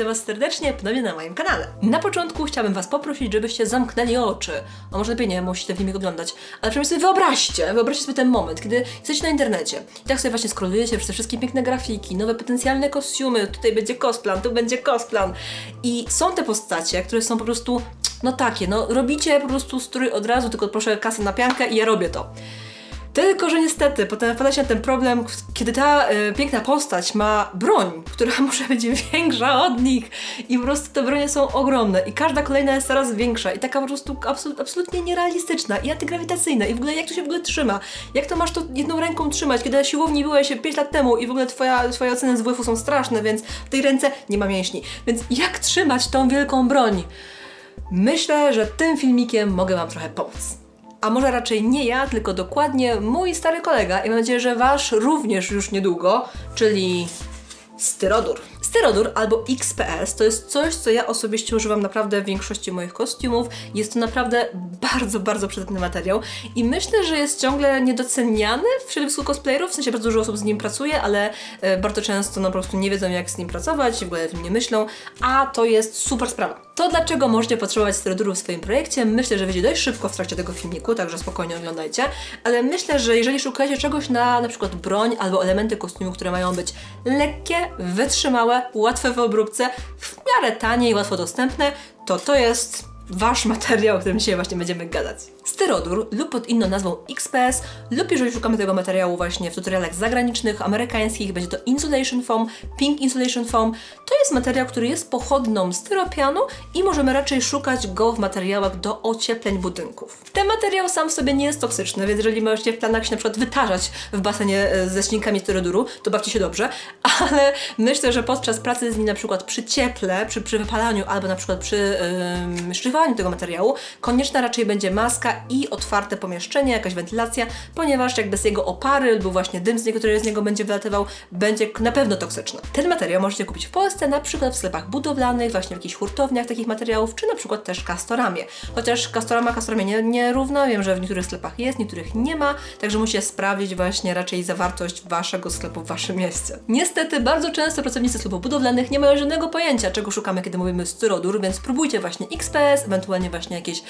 Was serdecznie ponownie na moim kanale. Na początku chciałabym Was poprosić, żebyście zamknęli oczy. A może lepiej nie, musicie ten filmik oglądać. Ale przynajmniej sobie wyobraźcie sobie ten moment, kiedy jesteście na internecie i tak sobie właśnie scrollujecie przez te wszystkie piękne grafiki, nowe potencjalne kostiumy, tutaj będzie cosplan, tu będzie cosplan. I są te postacie, które są po prostu, no takie, no robicie po prostu strój od razu, tylko proszę kasę na piankę i ja robię to. Tylko że niestety potem wpada się na ten problem, kiedy ta piękna postać ma broń, która może być większa od nich i po prostu te bronie są ogromne i każda kolejna jest coraz większa i taka po prostu absolutnie nierealistyczna i antygrawitacyjna i w ogóle jak to się w ogóle trzyma? Jak to masz to jedną ręką trzymać, kiedy na siłowni byłeś 5 lat temu i w ogóle twoje oceny z WF-u są straszne, więc w tej ręce nie ma mięśni. Więc jak trzymać tą wielką broń? Myślę, że tym filmikiem mogę Wam trochę pomóc. A może raczej nie ja, tylko dokładnie mój stary kolega i mam nadzieję, że Wasz również już niedługo, czyli styrodur. Styrodur albo XPS to jest coś, co ja osobiście używam naprawdę w większości moich kostiumów. Jest to naprawdę bardzo przydatny materiał i myślę, że jest ciągle niedoceniany w środowisku cosplayerów, w sensie bardzo dużo osób z nim pracuje, ale bardzo często no po prostu nie wiedzą, jak z nim pracować i w ogóle o tym nie myślą, a to jest super sprawa. To dlaczego możecie potrzebować styroduru w swoim projekcie, myślę, że wyjdzie dość szybko w trakcie tego filmiku, także spokojnie oglądajcie, ale myślę, że jeżeli szukacie czegoś na przykład broń albo elementy kostiumu, które mają być lekkie, wytrzymałe, łatwe w obróbce, w miarę tanie i łatwo dostępne, to jest Wasz materiał, o którym dzisiaj właśnie będziemy gadać. Styrodur lub pod inną nazwą XPS lub jeżeli szukamy tego materiału właśnie w tutorialach zagranicznych, amerykańskich, będzie to Insulation Foam, Pink Insulation Foam. To jest materiał, który jest pochodną styropianu i możemy raczej szukać go w materiałach do ociepleń budynków. Ten materiał sam w sobie nie jest toksyczny, więc jeżeli macie w planach się na przykład wytarzać w basenie ze ślinkami styroduru, to bawcie się dobrze, ale myślę, że podczas pracy z nim na przykład przy cieple, przy wypalaniu albo na przykład przy szlifowaniu tego materiału, konieczna raczej będzie maska i otwarte pomieszczenie, jakaś wentylacja, ponieważ jak bez jego opary lub właśnie dym, który z niego będzie wylatywał, będzie na pewno toksyczny. Ten materiał możecie kupić w Polsce, na przykład w sklepach budowlanych, właśnie w jakichś hurtowniach takich materiałów, czy na przykład też Castoramie. Chociaż Castoramie nie równa, wiem, że w niektórych sklepach jest, niektórych nie ma, także musicie sprawdzić właśnie raczej zawartość Waszego sklepu w Waszym mieście. Niestety bardzo często pracownicy sklepów budowlanych nie mają żadnego pojęcia, czego szukamy, kiedy mówimy styrodur, więc spróbujcie właśnie XPS, ewentualnie właśnie jakieś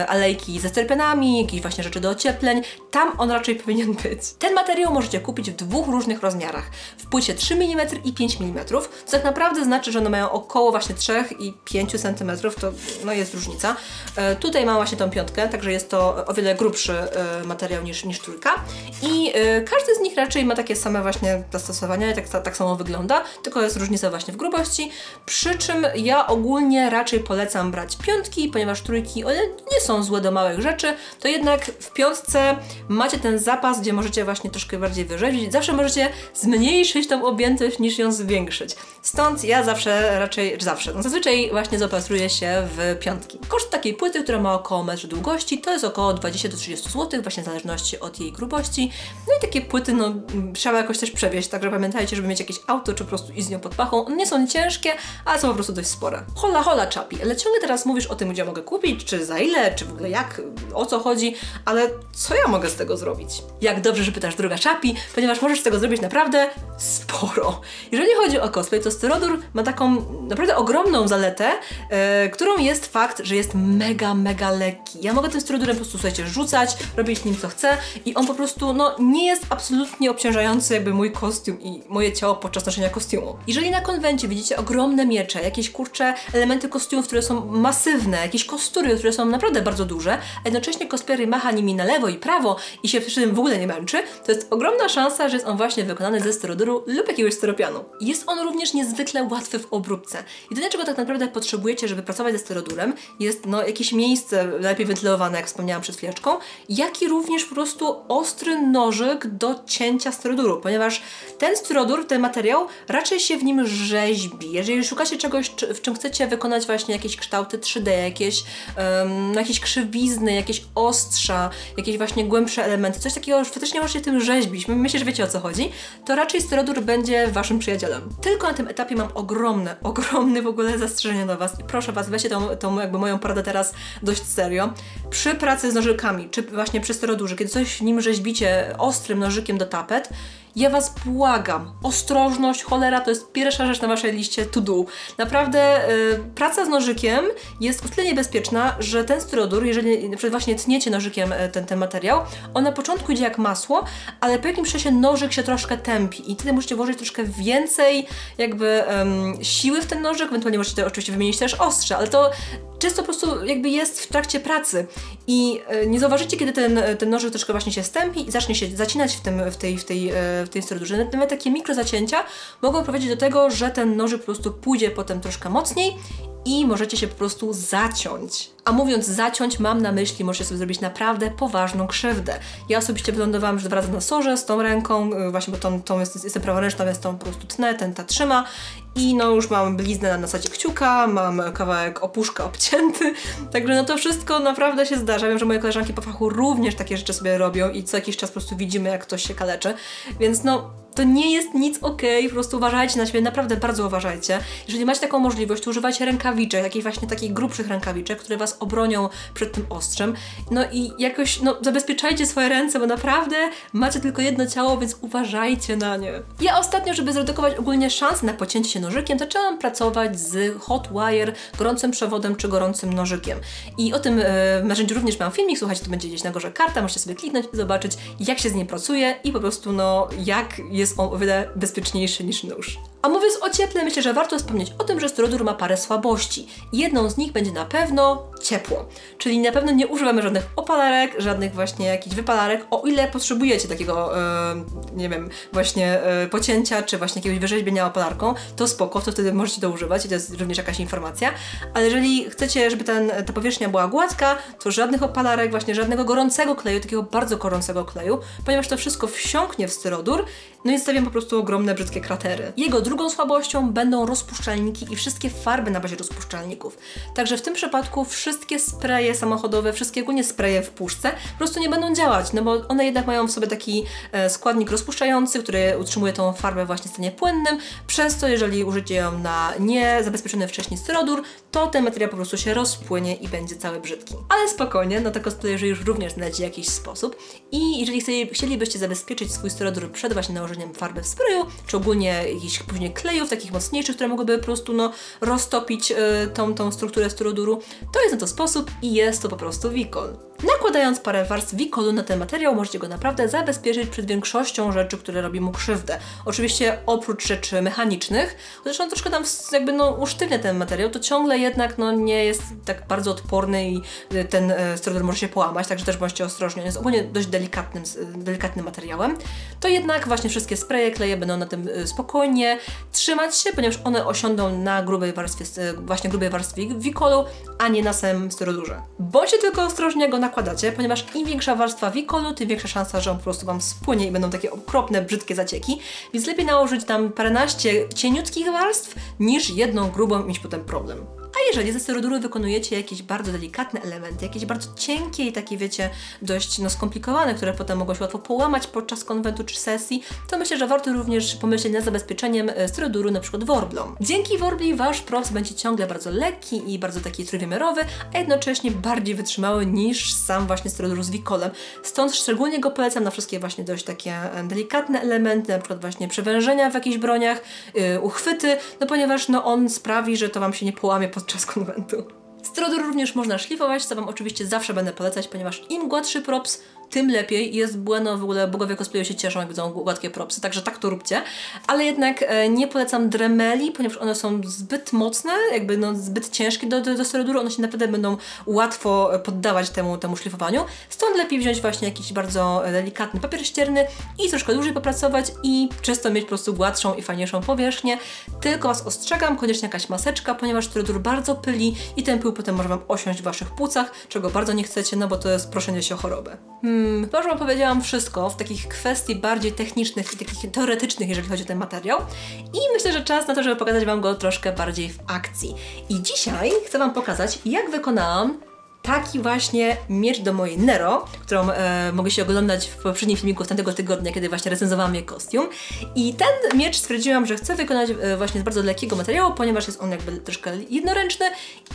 alejki ze sterpianami, jakieś właśnie rzeczy do ociepleń. Tam on raczej powinien być. Ten materiał możecie kupić w dwóch różnych rozmiarach. W płycie 3 mm i 5 mm, co tak naprawdę znaczy, że one mają około właśnie 3 i 5 cm, to no jest różnica. Tutaj mam właśnie tą piątkę, także jest to o wiele grubszy materiał niż trójka i każdy z nich raczej ma takie same właśnie zastosowania i tak samo wygląda, tylko jest różnica właśnie w grubości, przy czym ja ogólnie raczej polecam brać piątki, ponieważ trójki, one nie są złe do małych rzeczy, to jednak w piątce macie ten zapas, gdzie możecie właśnie troszkę bardziej wyrzeźbić, zawsze możecie zmniejszyć tą objętość niż ją zwiększyć. Stąd ja zazwyczaj właśnie zaopatruję się w piątki. Koszt takiej płyty, która ma około metr długości, to jest około 20 do 30 zł, właśnie w zależności od jej grubości. No i takie płyty, no trzeba jakoś też przewieźć, także pamiętajcie, żeby mieć jakieś auto, czy po prostu iść z nią pod pachą. One nie są ciężkie, ale są po prostu dość spore. Hola Chapi, ale ciągle teraz mówisz o tym, gdzie mogę kupić, czy za ile, czy w ogóle jak, o co chodzi, ale co ja mogę z tego zrobić? Jak dobrze, że pytasz, droga Chapi, ponieważ możesz z tego zrobić naprawdę sporo. Jeżeli chodzi o cosplay, to styrodur ma taką naprawdę ogromną zaletę, którą jest fakt, że jest mega lekki. Ja mogę tym styrodurem po prostu, słuchajcie, rzucać, robić nim co chcę i on po prostu, no, nie jest absolutnie obciążający jakby mój kostium i moje ciało podczas noszenia kostiumu. Jeżeli na konwencie widzicie ogromne miecze, jakieś kurcze elementy kostiumów, które są masywne, jakieś kostury, które są naprawdę bardzo duże, a jednocześnie cosplayer macha nimi na lewo i prawo i się przy tym w ogóle nie męczy, to jest ogromna szansa, że jest on właśnie wykonany ze styroduru lub jakiegoś styropianu. Jest on również niezwykle łatwy w obróbce. Jedyne, czego tak naprawdę potrzebujecie, żeby pracować ze styrodurem, jest no jakieś miejsce lepiej wentylowane, jak wspomniałam przed chwileczką, jak i również po prostu ostry nożyk do cięcia styroduru, ponieważ ten styrodur, ten materiał raczej się w nim rzeźbi. Jeżeli szukacie czegoś, w czym chcecie wykonać właśnie jakieś kształty 3D, jakieś krzywizny, jakieś ostrza, jakieś właśnie głębsze elementy, coś takiego, że faktycznie możecie tym rzeźbić, myślę, że wiecie o co chodzi, to raczej styrodur będzie waszym przyjacielem. Tylko na tym etapie mam ogromne w ogóle zastrzeżenia do was i proszę was, weźcie tą jakby moją poradę teraz dość serio. Przy pracy z nożykami, czy właśnie przy styrodurze, kiedy coś w nim rzeźbicie ostrym nożykiem do tapet, Ja Was błagam, ostrożność, cholera, to jest pierwsza rzecz na Waszej liście to do. Naprawdę praca z nożykiem jest o tyle niebezpieczna, że ten styrodur, jeżeli na przykład właśnie tniecie nożykiem ten materiał, on na początku idzie jak masło, ale po jakimś czasie nożyk się troszkę tępi i wtedy musicie włożyć troszkę więcej jakby siły w ten nożyk, ewentualnie możecie oczywiście wymienić też ostrze, ale to często po prostu jakby jest w trakcie pracy i nie zauważycie, kiedy ten nożyk troszkę właśnie się stępi i zacznie się zacinać w tej strodurze. Nawet takie mikrozacięcia mogą prowadzić do tego, że ten nożyk po prostu pójdzie potem troszkę mocniej i możecie się po prostu zaciąć. A mówiąc zaciąć, mam na myśli, możecie sobie zrobić naprawdę poważną krzywdę. Ja osobiście wylądowałam już 2 razy na sorze z tą ręką, właśnie bo tą jestem praworęczna, więc tą po prostu tnę, ta trzyma i no już mam bliznę na zasadzie kciuka, mam kawałek opuszka obcięty, także no to wszystko naprawdę się zdarza. Wiem, że moje koleżanki po fachu również takie rzeczy sobie robią i co jakiś czas po prostu widzimy, jak ktoś się kaleczy, więc no to nie jest nic okej, po prostu uważajcie na siebie, naprawdę bardzo uważajcie. Jeżeli macie taką możliwość, to używajcie rękawiczek, jakichś właśnie takich grubszych rękawiczek, które Was obronią przed tym ostrzem. No i jakoś, no zabezpieczajcie swoje ręce, bo naprawdę macie tylko jedno ciało, więc uważajcie na nie. Ja ostatnio, żeby zredukować ogólnie szanse na pocięcie się nożykiem, zaczęłam pracować z hot wire, gorącym przewodem czy gorącym nożykiem. I o tym narzędziu również mam filmik, słuchajcie, to będzie gdzieś na górze karta, możecie sobie kliknąć i zobaczyć, jak się z nim pracuje i po prostu, no, jak jest on o wiele bezpieczniejszy niż nóż. A mówiąc o cieple, myślę, że warto wspomnieć o tym, że styrodur ma parę słabości. Jedną z nich będzie na pewno ciepło. Czyli na pewno nie używamy żadnych opalarek, żadnych właśnie jakichś wypalarek, o ile potrzebujecie takiego, nie wiem, właśnie pocięcia, czy właśnie jakiegoś wyrzeźbienia opalarką, to spoko, to wtedy możecie to używać i to jest również jakaś informacja. Ale jeżeli chcecie, żeby ta powierzchnia była gładka, to żadnych opalarek, właśnie żadnego gorącego kleju, takiego bardzo gorącego kleju, ponieważ to wszystko wsiąknie w styrodur, no i zostawiam po prostu ogromne, brzydkie kratery. Jego drugą słabością będą rozpuszczalniki i wszystkie farby na bazie rozpuszczalników. Także w tym przypadku wszystkie spreje samochodowe, wszystkie ogólnie spreje w puszce po prostu nie będą działać, no bo one jednak mają w sobie taki składnik rozpuszczający, który utrzymuje tą farbę właśnie w stanie płynnym, przez to jeżeli użycie ją na niezabezpieczony wcześniej styrodur, to ten materiał po prostu się rozpłynie i będzie cały brzydki. Ale spokojnie, no to cosplayerzy już również znajdzie jakiś sposób i jeżeli chcielibyście zabezpieczyć swój styrodur przed właśnie nałożeniem farby w sprayu, czy ogólnie jakichś później klejów takich mocniejszych, które mogłyby po prostu no, roztopić tą strukturę styroduru, to jest na to sposób i jest to po prostu wikol. Nakładając parę warstw wikolu na ten materiał, możecie go naprawdę zabezpieczyć przed większością rzeczy, które robi mu krzywdę. Oczywiście oprócz rzeczy mechanicznych, chociaż on troszkę tam jakby no usztywnia ten materiał, to ciągle jednak no nie jest tak bardzo odporny i ten styrodur może się połamać, także też bądźcie ostrożni. On jest ogólnie dość delikatnym materiałem. To jednak właśnie wszystkie spreje, kleje będą na tym spokojnie trzymać się, ponieważ one osiądą na grubej warstwie wikolu, a nie na samym styrodurze. Bądźcie tylko ostrożni, jak go nakładacie, ponieważ im większa warstwa wikolu, tym większa szansa, że on po prostu Wam spłynie i będą takie okropne, brzydkie zacieki, więc lepiej nałożyć tam paręnaście cieniutkich warstw, niż jedną grubą i mieć potem problem. A jeżeli ze styroduru wykonujecie jakieś bardzo delikatne elementy, jakieś bardzo cienkie i takie, wiecie, dość no, skomplikowane, które potem mogą się łatwo połamać podczas konwentu czy sesji, to myślę, że warto również pomyśleć nad zabezpieczeniem styroduru na przykład worblą. Dzięki worbli Wasz props będzie ciągle bardzo lekki i bardzo taki trójwymiarowy, a jednocześnie bardziej wytrzymały niż sam właśnie styrodur z wikolem. Stąd szczególnie go polecam na wszystkie właśnie dość takie delikatne elementy, na przykład właśnie przewężenia w jakichś broniach, uchwyty, no ponieważ no, on sprawi, że to Wam się nie połamie podczas konwentu. Styrodur również można szlifować, co Wam oczywiście zawsze będę polecać, ponieważ im gładszy props, tym lepiej. Jest błędno, w ogóle bogowie cosplayu się cieszą, jak widzą gładkie propsy, także tak to róbcie. Ale jednak nie polecam dremeli, ponieważ one są zbyt mocne, jakby no, zbyt ciężkie do styroduru, one się naprawdę będą łatwo poddawać temu szlifowaniu. Stąd lepiej wziąć właśnie jakiś bardzo delikatny papier ścierny i troszkę dłużej popracować i przez to mieć po prostu gładszą i fajniejszą powierzchnię. Tylko Was ostrzegam, koniecznie jakaś maseczka, ponieważ styrodur bardzo pyli i ten pył potem może Wam osiąść w Waszych płucach, czego bardzo nie chcecie, no bo to jest proszenie się o chorobę. Chyba już Wam powiedziałam wszystko w takich kwestii bardziej technicznych i takich teoretycznych, jeżeli chodzi o ten materiał. I myślę, że czas na to, żeby pokazać Wam go troszkę bardziej w akcji. I dzisiaj chcę Wam pokazać, jak wykonałam taki właśnie miecz do mojej Nero, którą mogliście oglądać w poprzednim filmiku z tamtego tygodnia, kiedy właśnie recenzowałam jej kostium. I ten miecz stwierdziłam, że chcę wykonać właśnie z bardzo lekkiego materiału, ponieważ jest on jakby troszkę jednoręczny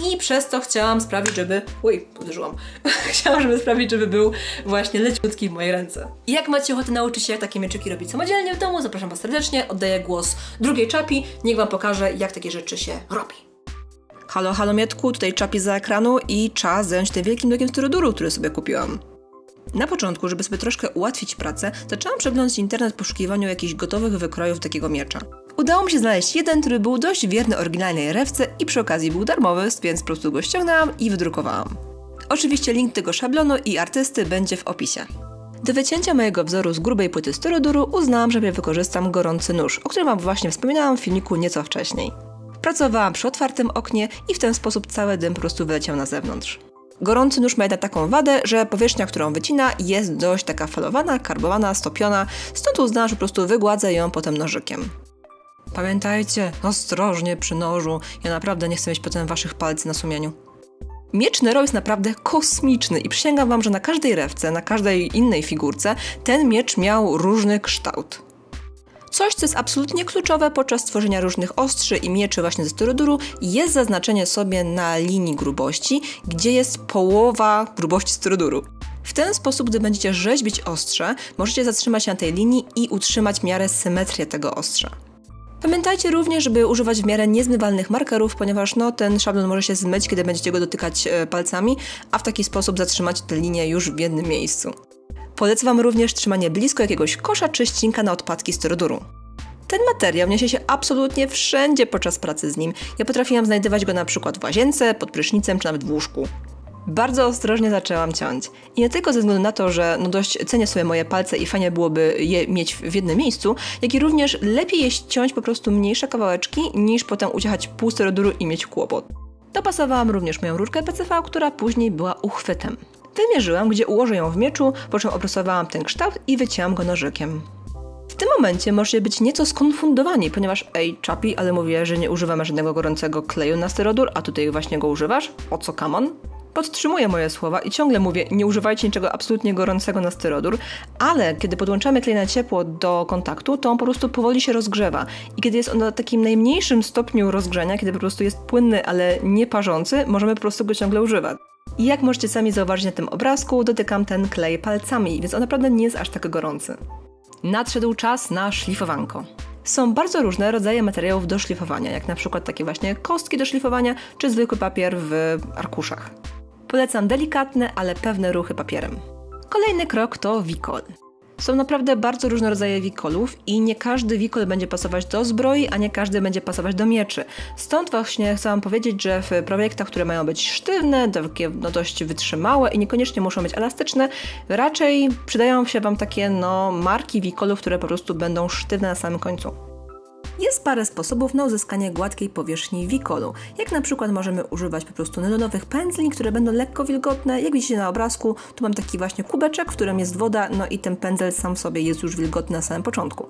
i przez to chciałam sprawić, żeby... uderzyłam. Chciałam, żeby sprawić, żeby był właśnie leciutki w mojej ręce. I jak macie ochotę nauczyć się, jak takie mieczyki robić samodzielnie w domu, zapraszam Was serdecznie, oddaję głos drugiej Czapi, niech Wam pokaże, jak takie rzeczy się robi. Halo, halo Mietku, tutaj Czapi za ekranu i czas zająć tym wielkim blokiem styroduru, który sobie kupiłam. Na początku, żeby sobie troszkę ułatwić pracę, zaczęłam przeglądać internet w poszukiwaniu jakichś gotowych wykrojów takiego miecza. Udało mi się znaleźć jeden, który był dość wierny oryginalnej rewce i przy okazji był darmowy, więc po prostu go ściągnęłam i wydrukowałam. Oczywiście link tego szablonu i artysty będzie w opisie. Do wycięcia mojego wzoru z grubej płyty styroduru uznałam, że wykorzystam gorący nóż, o którym Wam właśnie wspominałam w filmiku nieco wcześniej. Pracowałam przy otwartym oknie i w ten sposób cały dym po prostu wyleciał na zewnątrz. Gorący nóż ma jednak taką wadę, że powierzchnia, którą wycina, jest dość taka falowana, karbowana, stopiona, stąd uznałam, że po prostu wygładzę ją potem nożykiem. Pamiętajcie, ostrożnie przy nożu, ja naprawdę nie chcę mieć potem waszych palcy na sumieniu. Miecz Nero jest naprawdę kosmiczny i przysięgam Wam, że na każdej rewce, na każdej innej figurce ten miecz miał różny kształt. Coś, co jest absolutnie kluczowe podczas tworzenia różnych ostrzy i mieczy właśnie ze styroduru, jest zaznaczenie sobie na linii grubości, gdzie jest połowa grubości styroduru. W ten sposób, gdy będziecie rzeźbić ostrze, możecie zatrzymać się na tej linii i utrzymać w miarę symetrię tego ostrza. Pamiętajcie również, żeby używać w miarę niezmywalnych markerów, ponieważ ten szablon może się zmyć, kiedy będziecie go dotykać palcami, a w taki sposób zatrzymać tę linię już w jednym miejscu. Polecam Wam również trzymanie blisko jakiegoś kosza czy ścinka na odpadki styroduru. Ten materiał niesie się absolutnie wszędzie podczas pracy z nim. Ja potrafiłam znajdować go na przykład w łazience, pod prysznicem czy nawet w łóżku. Bardzo ostrożnie zaczęłam ciąć. I nie tylko ze względu na to, że dość cenię sobie moje palce i fajnie byłoby je mieć w jednym miejscu, jak i również lepiej jest ciąć po prostu mniejsze kawałeczki, niż potem uciechać pół styroduru i mieć kłopot. Dopasowałam również moją rurkę PCV, która później była uchwytem. Wymierzyłam, gdzie ułożę ją w mieczu, po czym opracowałam ten kształt i wycięłam go nożykiem. W tym momencie możecie być nieco skonfundowani, ponieważ Czapi, ale mówię, że nie używam żadnego gorącego kleju na styrodur, a tutaj właśnie go używasz? O co, come on? Podtrzymuję moje słowa i ciągle mówię, nie używajcie niczego absolutnie gorącego na styrodur, ale kiedy podłączamy klej na ciepło do kontaktu, to on po prostu powoli się rozgrzewa. I kiedy jest on na takim najmniejszym stopniu rozgrzania, kiedy po prostu jest płynny, ale nie parzący, możemy po prostu go ciągle używać. I jak możecie sami zauważyć na tym obrazku, dotykam ten klej palcami, więc on naprawdę nie jest aż tak gorący. Nadszedł czas na szlifowanko. Są bardzo różne rodzaje materiałów do szlifowania, jak na przykład takie właśnie kostki do szlifowania, czy zwykły papier w arkuszach. Polecam delikatne, ale pewne ruchy papierem. Kolejny krok to wikol. Są naprawdę bardzo różne rodzaje wikolów i nie każdy wikol będzie pasować do zbroi, a nie każdy będzie pasować do mieczy. Stąd właśnie chcę Wam powiedzieć, że w projektach, które mają być sztywne, takie dość wytrzymałe i niekoniecznie muszą być elastyczne, raczej przydają się Wam takie marki wikolów, które po prostu będą sztywne na samym końcu. Jest parę sposobów na uzyskanie gładkiej powierzchni wikolu. Jak na przykład możemy używać po prostu nylonowych pędzli, które będą lekko wilgotne. Jak widzicie na obrazku, tu mam taki właśnie kubeczek, w którym jest woda, i ten pędzel sam w sobie jest już wilgotny na samym początku.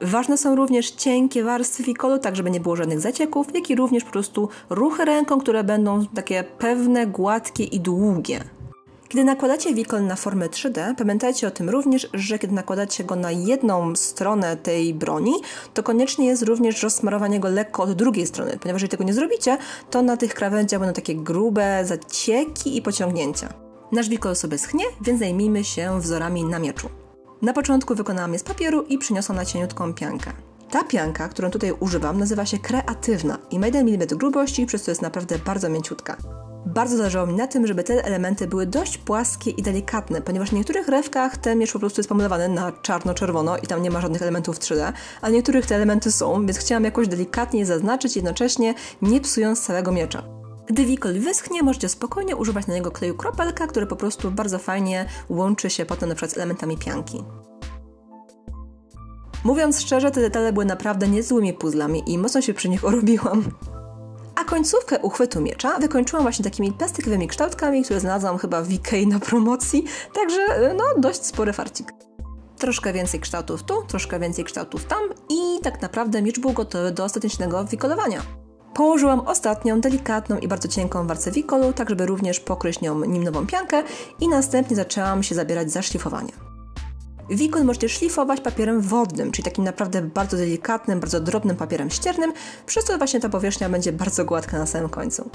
Ważne są również cienkie warstwy wikolu, tak żeby nie było żadnych zacieków, jak i również po prostu ruchy ręką, które będą takie pewne, gładkie i długie. Kiedy nakładacie wikol na formę 3D, pamiętajcie o tym również, że kiedy nakładacie go na jedną stronę tej broni, to koniecznie jest również rozsmarowanie go lekko od drugiej strony, ponieważ jeżeli tego nie zrobicie, to na tych krawędziach będą takie grube zacieki i pociągnięcia. Nasz wikol sobie schnie, więc zajmijmy się wzorami na mieczu. Na początku wykonałam je z papieru i przyniosłam na cieniutką piankę. Ta pianka, którą tutaj używam, nazywa się kreatywna i ma 1 mm grubości, przez co jest naprawdę bardzo mięciutka. Bardzo zależało mi na tym, żeby te elementy były dość płaskie i delikatne, ponieważ w niektórych rewkach ten miecz po prostu jest pomalowany na czarno-czerwono i tam nie ma żadnych elementów 3D, a w niektórych te elementy są, więc chciałam jakoś delikatnie je zaznaczyć, jednocześnie nie psując całego miecza. Gdy wikol wyschnie, możecie spokojnie używać na niego kleju kropelka, który po prostu bardzo fajnie łączy się potem np. z elementami pianki. Mówiąc szczerze, te detale były naprawdę niezłymi puzzlami i mocno się przy nich orobiłam. A końcówkę uchwytu miecza wykończyłam właśnie takimi plastikowymi kształtkami, które znalazłam chyba w Ikei na promocji, także dość spory farcik. Troszkę więcej kształtów tu, troszkę więcej kształtów tam i tak naprawdę miecz był gotowy do ostatecznego wikolowania. Położyłam ostatnią, delikatną i bardzo cienką warstwę Wikolu, tak żeby również pokryć nim nową piankę i następnie zaczęłam się zabierać za szlifowanie. Wikol możecie szlifować papierem wodnym, czyli takim naprawdę bardzo delikatnym, bardzo drobnym papierem ściernym, przez co właśnie ta powierzchnia będzie bardzo gładka na samym końcu.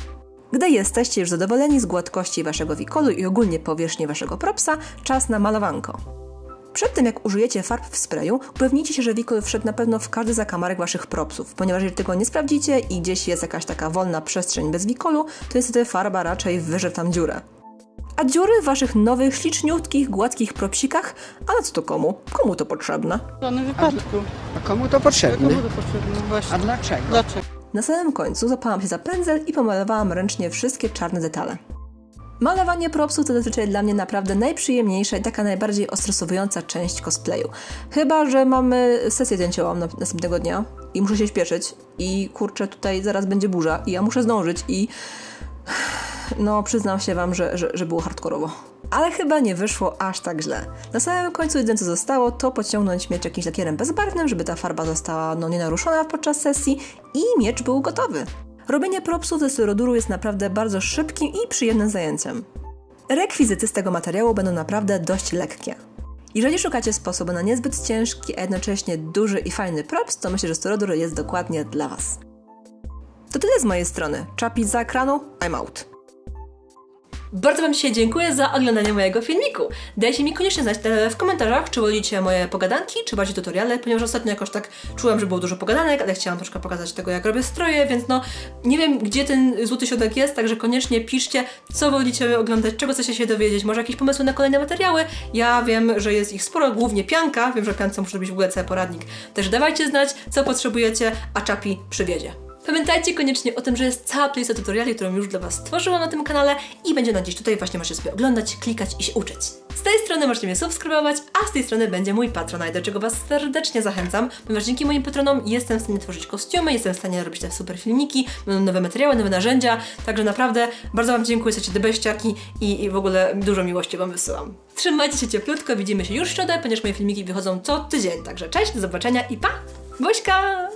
Gdy jesteście już zadowoleni z gładkości waszego Wikolu i ogólnie powierzchni waszego propsa, czas na malowanko. Przed tym jak użyjecie farb w sprayu, upewnijcie się, że Wikol wszedł na pewno w każdy zakamarek waszych propsów, ponieważ jeżeli tego nie sprawdzicie i gdzieś jest jakaś taka wolna przestrzeń bez Wikolu, to niestety farba raczej wyrze tam dziurę. A dziury w waszych nowych, śliczniutkich, gładkich propsikach, a na co to komu? Komu to potrzebne? W danym wypadku. A komu to potrzebne? Komu to potrzebne? Właśnie. A dlaczego? Dlaczego? Na samym końcu zapałam się za pędzel i pomalowałam ręcznie wszystkie czarne detale. Malowanie propsów to zazwyczaj dla mnie naprawdę najprzyjemniejsza i taka najbardziej ostresowująca część cosplayu. Chyba że mamy sesję zdjęciową następnego dnia i muszę się śpieszyć i kurczę, tutaj zaraz będzie burza i ja muszę zdążyć i... No, przyznam się wam, że było hardkorowo. Ale chyba nie wyszło aż tak źle. Na samym końcu jedyne co zostało, to podciągnąć miecz jakimś lakierem bezbarwnym, żeby ta farba została nienaruszona podczas sesji i miecz był gotowy. Robienie propsów ze styroduru jest naprawdę bardzo szybkim i przyjemnym zajęciem. Rekwizyty z tego materiału będą naprawdę dość lekkie. Jeżeli szukacie sposobu na niezbyt ciężki, a jednocześnie duży i fajny props, to myślę, że styrodur jest dokładnie dla was. To tyle z mojej strony. Czapi za ekranu, I'm out. Bardzo wam dzisiaj dziękuję za oglądanie mojego filmiku. Dajcie mi koniecznie znać w komentarzach, czy wolicie moje pogadanki, czy bardziej tutoriale, ponieważ ostatnio jakoś tak czułam, że było dużo pogadanek, ale chciałam troszkę pokazać tego, jak robię stroje, więc no nie wiem, gdzie ten złoty środek jest, także koniecznie piszcie, co wolicie oglądać, czego chcecie się dowiedzieć, może jakieś pomysły na kolejne materiały. Ja wiem, że jest ich sporo, głównie pianka, wiem, że piance muszę robić w ogóle cały poradnik. Także dawajcie znać, co potrzebujecie, a Czapi przywiezie. Pamiętajcie koniecznie o tym, że jest cała playlista tutoriali, którą już dla was stworzyłam na tym kanale i będzie ona gdzieś tutaj, właśnie możecie sobie oglądać, klikać i się uczyć. Z tej strony możecie mnie subskrybować, a z tej strony będzie mój Patronite, do czego was serdecznie zachęcam, ponieważ dzięki moim patronom jestem w stanie tworzyć kostiumy, jestem w stanie robić te super filmiki, nowe materiały, nowe narzędzia, także naprawdę bardzo wam dziękuję, jesteście debeściaki i w ogóle dużo miłości wam wysyłam. Trzymajcie się cieplutko, widzimy się już w środę, ponieważ moje filmiki wychodzą co tydzień, także cześć, do zobaczenia i pa! Buźka!